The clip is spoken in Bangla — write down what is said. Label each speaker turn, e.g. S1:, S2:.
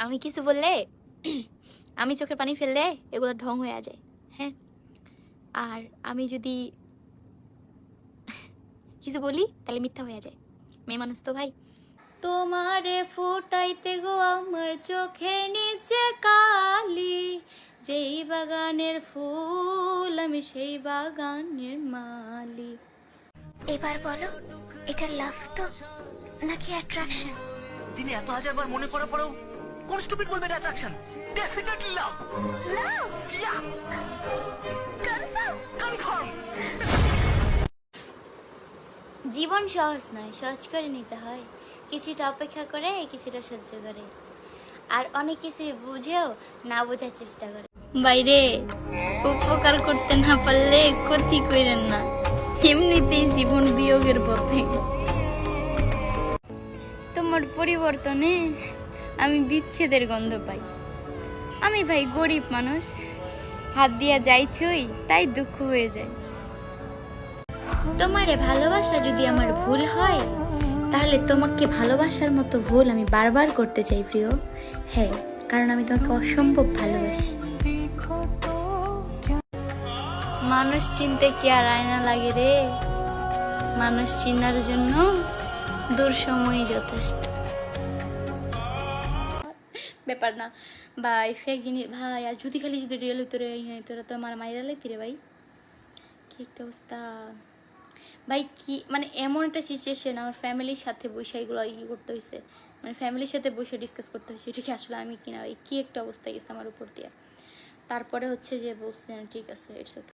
S1: আমি কিছু বললে আমি চোখের পানি ফেললে এগুলো ঢং হয়ে যায়। হ্যাঁ, আর আমি যদি কিছু বলি তাহলে মিথ্যা হয়ে যায়। মেয়ে মানুষ তো ভাই। তোমারে ফুটাইতে গো আমার চোখের নিচে কালি, যেই বাগানের ফুল আমি সেই বাগানের মালি।
S2: এবার বলো, এটা লাভ তো নাকি অ্যাট্রাকশন?
S3: দিনে এত হাজারবার মনে করার পরেও কোন স্টুপিড বলবে attraction? Definitely love.
S2: Love?
S3: Yeah,
S2: confirm?
S3: Confirm.
S1: জীবন সহজ নয়, সহজ করে নিতে হয়। কিছুটা অপেক্ষা করে, কিছুটা সহ্য করে, আর অনেক কিছু বুঝেও না বোঝার চেষ্টা করে। বাইরে উপকার করতে না পারলে ক্ষতি করেন না, এমনিতেই জীবন বিয়োগের পথে। তোমার পরিবর্তনে আমি বিচ্ছেদের গন্ধ পাই। আমি ভাই গরিব মানুষ, হাত দিয়া যাইছই তাই দুঃখ হয়ে যায়। তোমারে ভালোবাসা যদি আমার ভুল হয়, তাহলে তোমাকে ভালোবাসার মতো ভুল আমি বারবার করতে চাই প্রিয়। হ্যাঁ, কারণ আমি তোমাকে অসম্ভব ভালোবাসি। মানুষ চিনতে কি আর আয়না লাগে রে, মানুষ চিনার জন্য দূর সময় যথেষ্ট। ব্যাপার না ভাই, ফেক জিনিস ভাই। আর যদি খালি যদি রিয়েল হইতো রে, হ্যাঁ তোরা তো আমার মাইরা লাইতি রে ভাই। কি একটা অবস্থা ভাই, কি মানে এমন একটা সিচুয়েশন, আমার ফ্যামিলির সাথে বসে এগুলো করতে হয়েছে, মানে ফ্যামিলির সাথে বসে ডিসকাস করতে হয়েছে এটা কি আসলে আমি কিনা ভাই, কি একটা অবস্থা গেছে আমার উপর দিয়ে। তারপরে হচ্ছে যে বলছে ঠিক আছে, ইটস ওকে।